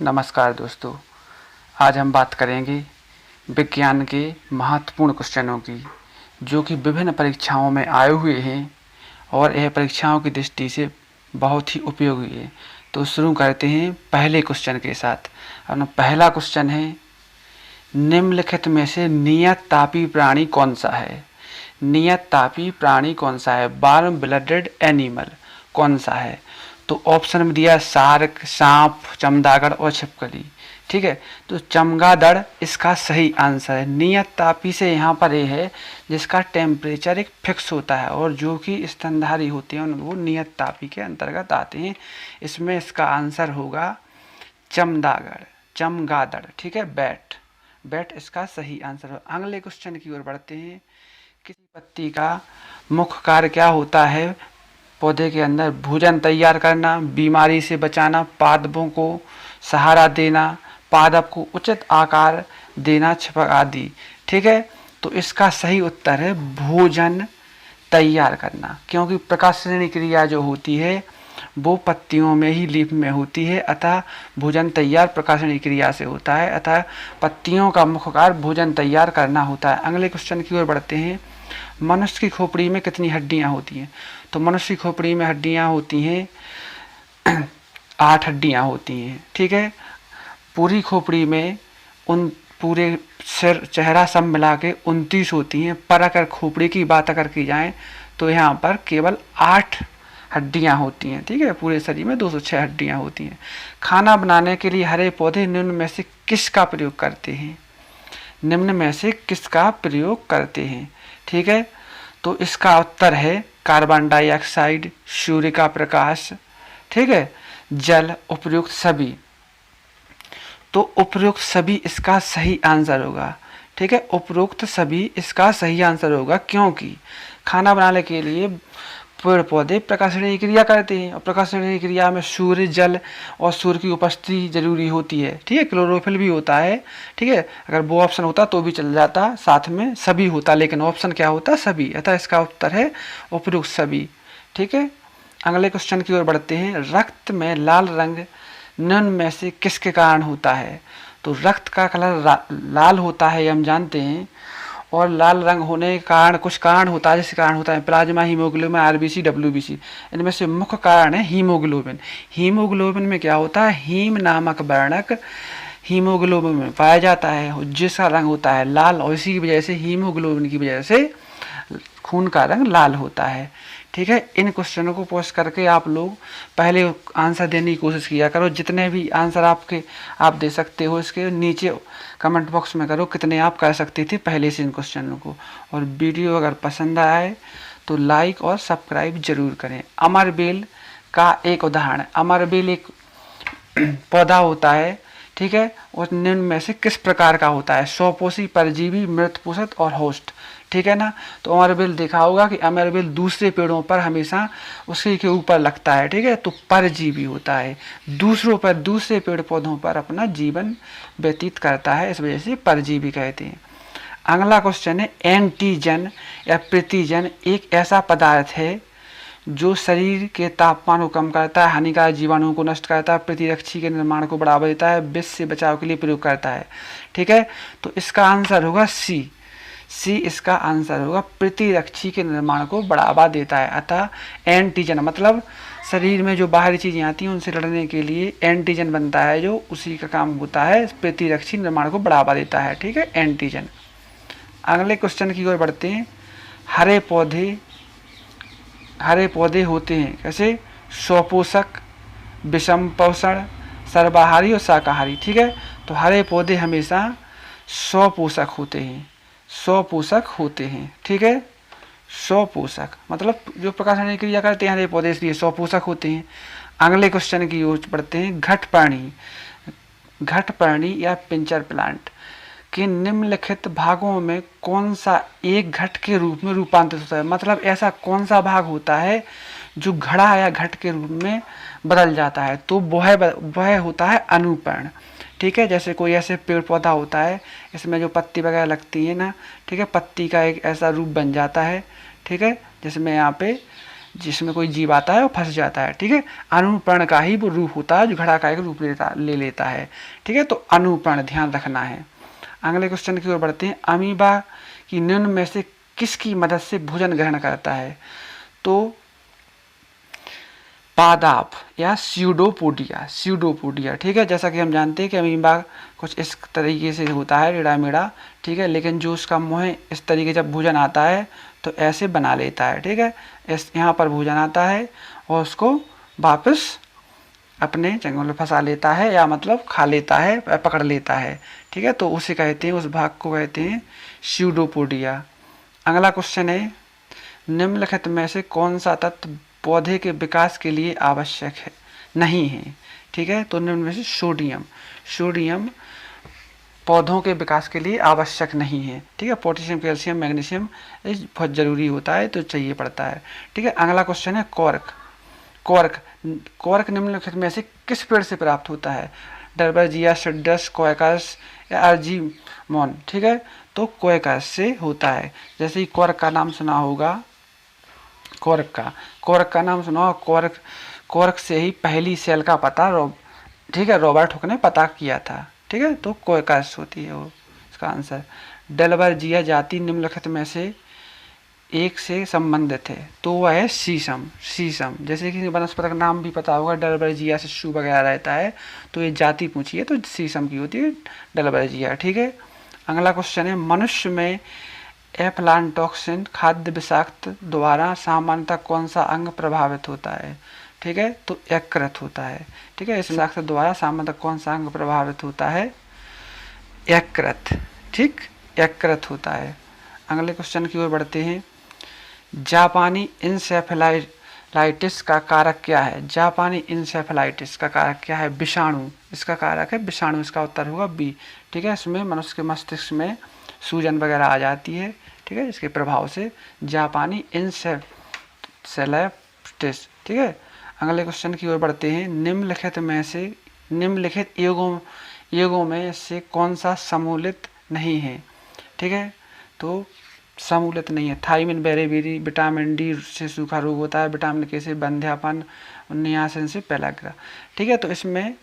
नमस्कार दोस्तों, आज हम बात करेंगे विज्ञान के महत्वपूर्ण क्वेश्चनों की, जो कि विभिन्न परीक्षाओं में आए हुए हैं और यह परीक्षाओं की दृष्टि से बहुत ही उपयोगी है। तो शुरू करते हैं पहले क्वेश्चन के साथ। अपना पहला क्वेश्चन है, निम्नलिखित में से नियत तापी प्राणी कौन सा है? नियत तापी प्राणी कौन सा है? वार्म ब्लडेड एनिमल कौन सा है? तो ऑप्शन में दिया शार्क, सांप, चमगादड़ और छिपकली। ठीक है, तो चमगादड़ इसका सही आंसर है। नियत तापी से यहाँ पर ये है जिसका टेम्परेचर एक फिक्स होता है और जो कि स्तनधारी होते हैं वो नियत तापी के अंतर्गत आते हैं। इसमें इसका आंसर होगा चमगादड़। ठीक है, बैट इसका सही आंसर है। अगले क्वेश्चन की ओर बढ़ते हैं। किसी पत्ती का मुख्य कार्य क्या होता है? पौधे के अंदर भोजन तैयार करना, बीमारी से बचाना, पादपों को सहारा देना, पादप को उचित आकार देना, छिपक आदि। ठीक है, तो इसका सही उत्तर है भोजन तैयार करना, क्योंकि प्रकाशनीय क्रिया जो होती है वो पत्तियों में ही, लीफ में होती है। अतः भोजन तैयार प्रकाशनीय क्रिया से होता है। अतः पत्तियों का मुख्य कार्य भोजन तैयार करना होता है। अगले क्वेश्चन की ओर बढ़ते हैं। मनुष्य की खोपड़ी में कितनी हड्डियां होती हैं? तो मनुष्य की खोपड़ी में हड्डियां होती हैं 8 हड्डियां होती हैं। ठीक है, पूरी खोपड़ी में पूरे सिर चेहरा सब मिला के 29 होती हैं, पर अगर खोपड़ी की बात अगर की जाए तो यहाँ पर केवल 8 हड्डियां होती हैं। ठीक है, पूरे शरीर में 206 हड्डियां होती हैं। खाना बनाने के लिए हरे पौधे निम्न में से किसका प्रयोग करते हैं? निम्न में से किसका प्रयोग करते हैं? ठीक है, तो इसका उत्तर है कार्बन डाइऑक्साइड, सूर्य का प्रकाश, ठीक है, जल, उपयुक्त सभी। तो उपयुक्त सभी इसका सही आंसर होगा। ठीक है, उपयुक्त सभी इसका सही आंसर होगा, क्योंकि खाना बनाने के लिए पेड़ पौधे प्रकाशनीय क्रिया करते हैं और प्रकाशनीय क्रिया में सूर्य, जल और सूर्य की उपस्थिति जरूरी होती है। ठीक है, क्लोरोफिल भी होता है। ठीक है, अगर वो ऑप्शन होता तो भी चल जाता, साथ में सभी होता, लेकिन ऑप्शन क्या होता? सभी। अतः इसका उत्तर है उपयुक्त सभी। ठीक है, अगले क्वेश्चन की ओर बढ़ते हैं। रक्त में लाल रंग निम्न में से किसके कारण होता है? तो रक्त का कलर लाल होता है, हम जानते हैं, और लाल रंग होने के कारण कुछ कारण होता है, जिसके कारण होता है प्लाज्मा, हीमोग्लोबिन, आरबीसी, डब्ल्यूबीसी। इनमें से मुख्य कारण है हीमोग्लोबिन। हीमोग्लोबिन में क्या होता है? हीम नामक वर्णक हीमोग्लोबिन में पाया जाता है, जिसका रंग होता है लाल, और इसी की वजह से हीमोग्लोबिन की वजह से खून का रंग लाल होता है। ठीक है, इन क्वेश्चनों को पोस्ट करके आप लोग पहले आंसर देने की कोशिश किया करो। जितने भी आंसर आप दे सकते हो इसके नीचे कमेंट बॉक्स में करो कितने आप कर सकते थे पहले से इन क्वेश्चनों को। और वीडियो अगर पसंद आए तो लाइक और सब्सक्राइब जरूर करें। अमरबेल का एक उदाहरण। अमरबेल एक पौधा होता है, ठीक है, और निम्न में से किस प्रकार का होता है? स्वपोषी, परजीवी, मृतपोषक और होस्ट। ठीक है ना, तो अमरबेल देखा होगा कि अमरबेल दूसरे पेड़ों पर हमेशा उसी के ऊपर लगता है। ठीक है, तो परजीवी होता है, दूसरों पर, दूसरे पेड़ पौधों पर अपना जीवन व्यतीत करता है, इस वजह से परजीवी कहते हैं। अगला क्वेश्चन है, एंटीजन या प्रतिजन एक ऐसा पदार्थ है जो शरीर के तापमान को कम करता है, हानिकारक जीवाणुओं को नष्ट करता है, प्रतिरक्षी के निर्माण को बढ़ावा देता है, विष से बचाव के लिए प्रयोग करता है। ठीक है, तो इसका आंसर होगा सी इसका आंसर होगा, प्रतिरक्षी के निर्माण को बढ़ावा देता है। अतः एंटीजन मतलब शरीर में जो बाहरी चीजें आती हैं उनसे लड़ने के लिए एंटीजन बनता है, जो उसी का काम होता है, प्रतिरक्षी निर्माण को बढ़ावा देता है। ठीक है, एंटीजन। अगले क्वेश्चन की ओर बढ़ते हैं। हरे पौधे होते हैं कैसे? स्वपोषक, विषम पोषण, सर्वाहारी और शाकाहारी। ठीक है, तो हरे पौधे हमेशा स्वपोषक होते हैं। ठीक है, स्वपोषक मतलब जो प्रकाशनीय क्रिया करते हैं हरे पौधे, इसलिए स्वपोषक होते हैं। अगले क्वेश्चन की ओर बढ़ते हैं। घटपर्णी या पिंचर प्लांट के निम्नलिखित भागों में कौन सा एक घट के रूप में रूपांतरित होता है? मतलब ऐसा कौन सा भाग होता है जो घड़ा या घट के रूप में बदल जाता है? तो वह होता है अनुपर्ण। ठीक है, जैसे कोई ऐसे पेड़ पौधा होता है, इसमें जो पत्ती वगैरह लगती है ना, ठीक है, पत्ती का एक ऐसा रूप बन जाता है। ठीक है, जिसमें यहाँ पे जिसमें कोई जीव आता है और फंस जाता है। ठीक है, अनुपर्ण का ही वो रूप होता है जो घड़ा का एक रूप ले लेता है। ठीक है, तो अनुपर्ण ध्यान रखना है। अगले क्वेश्चन की ओर बढ़ते हैं। अमीबा की निम्न में से किसकी मदद से भोजन ग्रहण करता है? तो पादाप या स्यूडोपोडिया। ठीक है, जैसा कि हम जानते हैं कि अमीबा कुछ इस तरीके से होता है, टेढ़ा मेढ़ा। ठीक है, लेकिन जो उसका मुंह है इस तरीके जब भोजन आता है तो ऐसे बना लेता है। ठीक है, इस यहाँ पर भोजन आता है और उसको वापस अपने चंगुल में फंसा लेता है या मतलब खा लेता है, पकड़ लेता है। ठीक है, तो उसे कहते हैं, उस भाग को कहते हैं स्यूडोपोडिया। अगला क्वेश्चन है, निम्नलिखित में से कौन सा तत्व पौधे के विकास के लिए आवश्यक है नहीं है? ठीक है, तो निम्न में से सोडियम पौधों के विकास के लिए आवश्यक नहीं है। ठीक है, पोटेशियम, कैल्शियम, मैग्नीशियम बहुत जरूरी होता है, तो चाहिए पड़ता है। ठीक है, अगला क्वेश्चन है कॉर्क निम्नलिखित में से किस पेड़ से प्राप्त होता है? डर्बेजिया, सिड्रस, कोयकस या अर्जीमोन? ठीक है, तो कोयकस से होता है। जैसे ही कॉर्क का नाम सुना होगा, कॉर्क का नाम सुना होगा, कॉर्क से ही पहली सेल का पता ठीक है रॉबर्ट हुक ने पता किया था। ठीक है, तो कोयकस होती है वो इसका आंसर। डेलबर्जिया जाति निम्नलिखित में से एक से संबंधित है, तो वह है शीशम। जैसे कि वनस्पति का नाम भी पता होगा, डेलबर्जिया से शू वगैरह रहता है, तो ये जाति पूछी है तो शीशम की होती है डेलबर्जिया। ठीक है, अगला क्वेश्चन है, मनुष्य में एफ्लाटॉक्सिन खाद्य विषाक्त द्वारा सामान्यतः कौन सा अंग प्रभावित होता है? ठीक है, तो यकृत होता है। ठीक है, इस विषाक्त द्वारा सामान्यतः कौन सा अंग प्रभावित होता है? यकृत। ठीक, यकृत होता है। अगले क्वेश्चन की ओर बढ़ते हैं। जापानी इंसेफेलाइटिस का कारक क्या है? जापानी इंसेफेलाइटिस का कारक क्या है? विषाणु इसका कारक है, विषाणु इसका उत्तर होगा बी। ठीक है, इसमें मनुष्य के मस्तिष्क में सूजन वगैरह आ जाती है। ठीक है, इसके प्रभाव से जापानी इंसेफेलाइटिस। ठीक है, अगले क्वेश्चन की ओर बढ़ते हैं। निम्नलिखित योगों में से कौन सा सम्मिलित नहीं है? ठीक है, तो सम्मिलित नहीं है। थायमिन, बेरेबेरी, विटामिन डी से सूखा रोग होता है, विटामिन के से बंध्यापन, नियासिन से पेलाग्रा। ठीक है, तो इसमें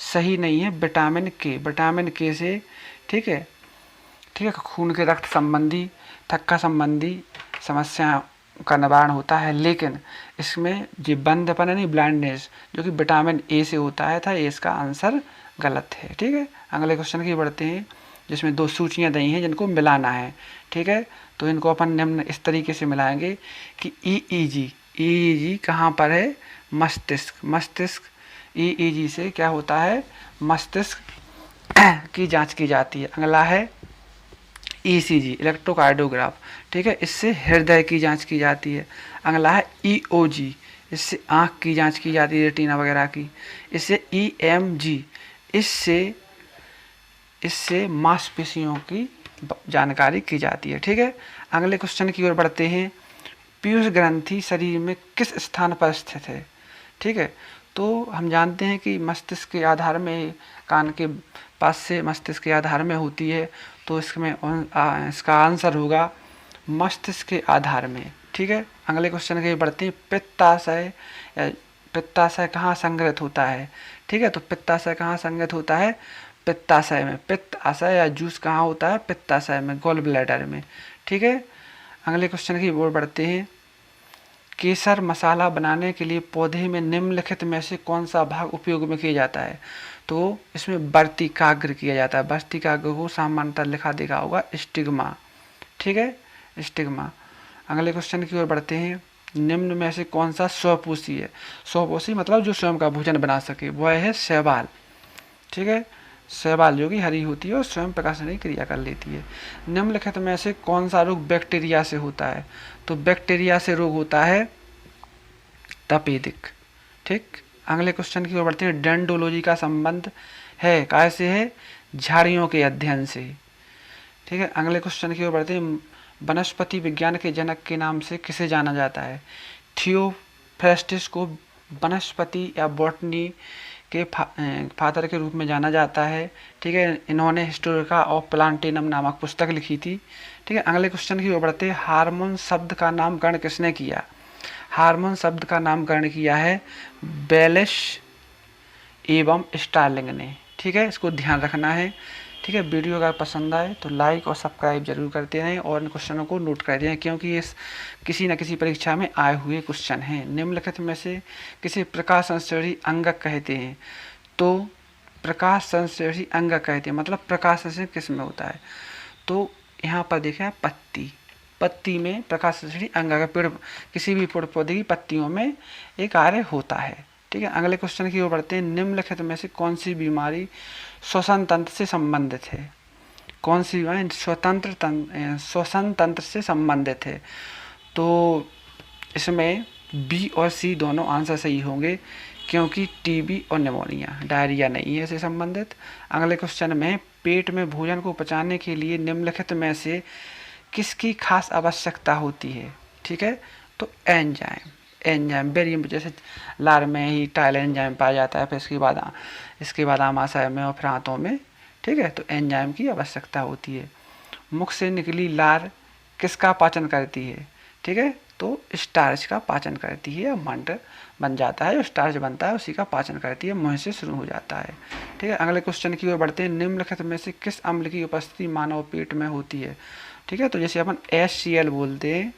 सही नहीं है विटामिन के से। ठीक है, खून के रक्त संबंधी, थक्का संबंधी समस्या का निवारण होता है, लेकिन इसमें जो बंधपन है नहीं, ब्लाइंडनेस, जो कि विटामिन ए से होता है था, इसका आंसर गलत है। ठीक है, अगले क्वेश्चन की बढ़ते हैं, जिसमें दो सूचियाँ दी हैं जिनको मिलाना है। ठीक है, तो इनको अपन निम्न इस तरीके से मिलाएंगे कि ईईजी कहाँ पर है? मस्तिष्क। ईईजी से क्या होता है? मस्तिष्क की जांच की जाती है। अगला है ईसीजी, इलेक्ट्रोकार्डियोग्राफ। ठीक है, इससे हृदय की जांच की जाती है। अगला है ईओजी, इससे आँख की जांच की जाती है, रेटिना वगैरह की। इससे ईएमजी, इससे मांसपेशियों की जानकारी की जाती है। ठीक है, अगले क्वेश्चन की ओर बढ़ते हैं। पीयूष ग्रंथि शरीर में किस स्थान पर स्थित है? ठीक है, तो हम जानते हैं कि मस्तिष्क के आधार में, कान के पास से मस्तिष्क के आधार में होती है, तो इसमें इसका आंसर होगा मस्तिष्क के आधार में। ठीक है, अगले क्वेश्चन के बढ़ते हैं। पित्ताशय कहाँ संग्रहित होता है? ठीक है, तो पित्ताशय कहाँ संग्रहित होता है? पित्ताशय में। पित्ताशय या जूस कहाँ होता है? पित्ताशय में, गॉल ब्लैडर में। ठीक है, अगले क्वेश्चन की ओर बढ़ते हैं। केसर मसाला बनाने के लिए पौधे में निम्नलिखित में से कौन सा भाग उपयोग में किया जाता है? तो इसमें वर्तिकाग्र किया जाता है। वर्तिकाग्र को सामान्यतः लिखा देखा होगा स्टिग्मा। ठीक है, स्टिग्मा। अगले क्वेश्चन की ओर बढ़ते हैं। निम्न में से कौन सा स्वपोषी है? स्वपोषी मतलब जो स्वयं का भोजन बना सके, वह है शैवाल। ठीक है, शैवाल जो कि हरी होती है और स्वयं प्रकाशन की क्रिया कर लेती है। निम्नलिखित में से कौन सा रोग बैक्टीरिया से होता है? तो बैक्टीरिया से रोग होता है तपेदिक। ठीक, अगले क्वेश्चन की ओर बढ़ते हैं। डेंडोलॉजी का संबंध है कैसे है? झाड़ियों के अध्ययन से। ठीक है, अगले क्वेश्चन की ओर बढ़ते हैं। वनस्पति विज्ञान के जनक के नाम से किसे जाना जाता है? थियोफ्रेस्टिस को वनस्पति या बॉटनी के फादर के रूप में जाना जाता है। ठीक है, इन्होंने हिस्टोरिका ऑफ प्लांटेनम नामक पुस्तक लिखी थी। ठीक है, अगले क्वेश्चन की ओर बढ़ते हैं। हार्मोन शब्द का नामकरण किसने किया? हार्मोन शब्द का नामकरण किया है बेलिश एवं स्टार्लिंग ने। ठीक है, इसको ध्यान रखना है। ठीक है, वीडियो अगर पसंद आए तो लाइक और सब्सक्राइब जरूर करते रहें और इन क्वेश्चनों को नोट करते रहें, क्योंकि ये किसी न किसी परीक्षा में आए हुए क्वेश्चन हैं। निम्नलिखित में से किसी प्रकाश संश्लेषी अंगक कहते हैं? तो प्रकाश संश्लेषी अंगक कहते हैं, मतलब प्रकाश संश्लेषण किस में होता है? तो यहाँ पर देखें, पत्ती में प्रकाश संश्लेषी अंगक, पेड़ किसी भी पेड़ पौधे की पत्तियों में एक कार्य होता है। ठीक है, अगले क्वेश्चन की ओर बढ़ते हैं। निम्नलिखित में से कौन सी बीमारी श्वसन तंत्र से संबंधित है? कौन सी बीमारी श्वसन तंत्र से संबंधित है? तो इसमें बी और सी दोनों आंसर सही होंगे, क्योंकि टीबी और निमोनिया, डायरिया नहीं है इससे संबंधित। अगले क्वेश्चन में पेट में भोजन को पचाने के लिए निम्नलिखित में से किसकी खास आवश्यकता होती है? ठीक है, तो एंजाइम वेरी, जैसे लार में ही टाइल एंजाइम पाया जाता है, फिर इसके बाद आमाशय में और फिर हाथों में। ठीक है, तो एंजाइम की आवश्यकता होती है। मुख से निकली लार किसका पाचन करती है? ठीक है, तो स्टार्च का पाचन करती है, मंड बन जाता है, जो स्टार्च बनता है उसी का पाचन करती है, मुँह से शुरू हो जाता है। ठीक है, अगले क्वेश्चन की ओर बढ़ते हैं। निम्नलिखित में से किस अम्ल की उपस्थिति मानव पेट में होती है? ठीक है, तो जैसे अपन HCl बोलते हैं,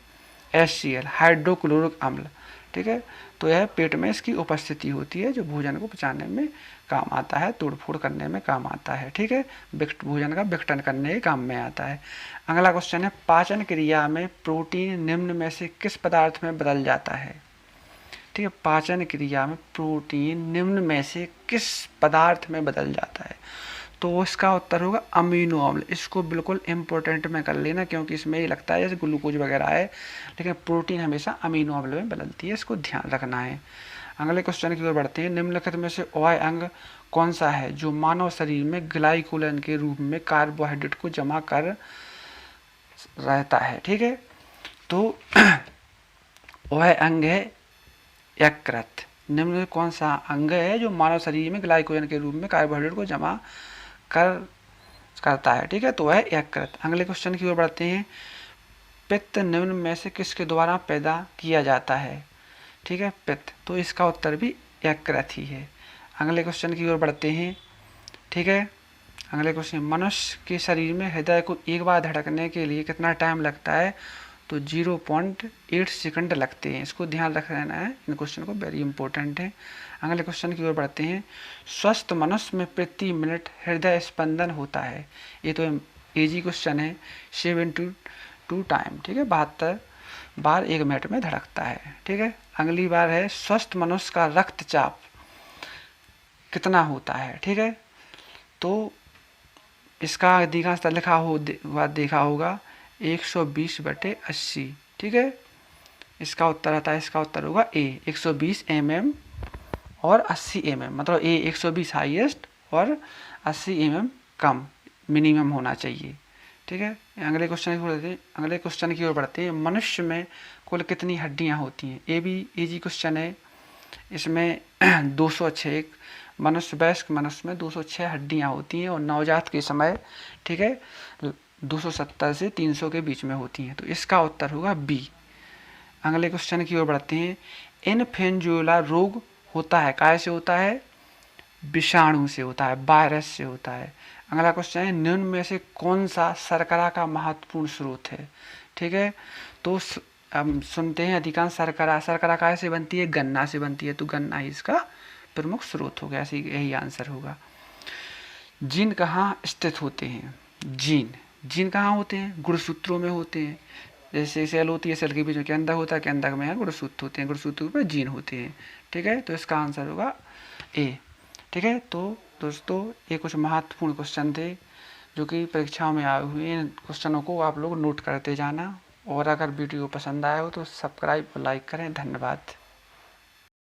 HCl हाइड्रोक्लोरिक अम्ल। ठीक है, तो यह पेट में इसकी उपस्थिति होती है, जो भोजन को पचाने में काम आता है, तोड़फोड़ करने में काम आता है। ठीक है, भोजन का विघटन करने के काम में आता है। अगला क्वेश्चन है, पाचन क्रिया में प्रोटीन निम्न में से किस पदार्थ में बदल जाता है? ठीक है, पाचन क्रिया में प्रोटीन निम्न में से किस पदार्थ में बदल जाता है? तो इसका उत्तर होगा अमीनो अम्ल। इसको बिल्कुल इम्पोर्टेंट में कर लेना, क्योंकि इसमें ये लगता है जैसे ग्लूकोज वगैरह है, लेकिन प्रोटीन हमेशा अमीनो अम्ल में बदलती है, इसको ध्यान रखना है। अगले क्वेश्चन की ओर बढ़ते हैं। निम्नलिखित में से वह अंग कौन सा है जो मानव शरीर में ग्लाइकोजन के रूप में कार्बोहाइड्रेट को जमा कर रहता है? ठीक है, तो वह अंग है यकृत। निम्न कौन सा अंग है जो मानव शरीर में ग्लाइकोजन के रूप में कार्बोहाइड्रेट को जमा करता है? ठीक है, तो वह यकृत। अगले क्वेश्चन की ओर बढ़ते हैं। पित्त निम्न में से किसके द्वारा पैदा किया जाता है? ठीक है, पित्त, तो इसका उत्तर भी यकृत ही है। अगले क्वेश्चन की ओर बढ़ते हैं। ठीक है, अगले क्वेश्चन, मनुष्य के शरीर में हृदय को एक बार धड़कने के लिए कितना टाइम लगता है? तो 0.8 सेकंड लगते हैं, इसको ध्यान रख लेना है, इन क्वेश्चन को, वेरी इंपॉर्टेंट है। अगले क्वेश्चन की ओर बढ़ते हैं। स्वस्थ मनुष्य में प्रति मिनट हृदय स्पंदन होता है? ये तो इजी क्वेश्चन है। 72 टाइम। ठीक है, 72 बार 1 मिनट में धड़कता है। ठीक है, अगली बार है, स्वस्थ मनुष्य का रक्तचाप कितना होता है? ठीक है, तो इसका अधिकांश लिखा हुआ देखा होगा 120/80। ठीक है, इसका उत्तर आता है, इसका उत्तर होगा ए 120 mm और 80 mm, मतलब ए 120 हाईएस्ट और 80 mm कम मिनिमम होना चाहिए। ठीक है, अगले क्वेश्चन की ओर बढ़ते हैं। मनुष्य में कुल कितनी हड्डियां होती हैं? ये भी इजी क्वेश्चन है। इसमें 206, वयस्क मनुष्य में 206 हड्डियां होती हैं और नवजात के समय, ठीक है, 270 से 300 के बीच में होती हैं, तो इसका उत्तर होगा बी। अगले क्वेश्चन की ओर बढ़ते हैं। इन्फ्लुएंजा रोग होता है, काय से होता है? विषाणु से होता है, वायरस से होता है। अगला क्वेश्चन है, निम्न में से कौन सा शर्करा का महत्वपूर्ण स्रोत है? ठीक है, तो हम सुनते हैं अधिकांश शर्करा काय से बनती है? गन्ना से बनती है, तो गन्ना ही इसका प्रमुख स्रोत हो गया, यही आंसर होगा। जीन कहाँ स्थित होते हैं? जीन कहाँ होते हैं? गुणसूत्रों में होते हैं। जैसे सेल होती है, सेल के बीच में केंद्रक होता है, केंद्रक में गुणसूत्र होते हैं, गुणसूत्र पर जीन होते हैं। ठीक है, तो इसका आंसर होगा ए। ठीक है, तो दोस्तों ये कुछ महत्वपूर्ण क्वेश्चन थे जो कि परीक्षाओं में आए हुए। इन क्वेश्चनों को आप लोग नोट करते जाना, और अगर वीडियो पसंद आया हो तो सब्सक्राइब और लाइक करें। धन्यवाद।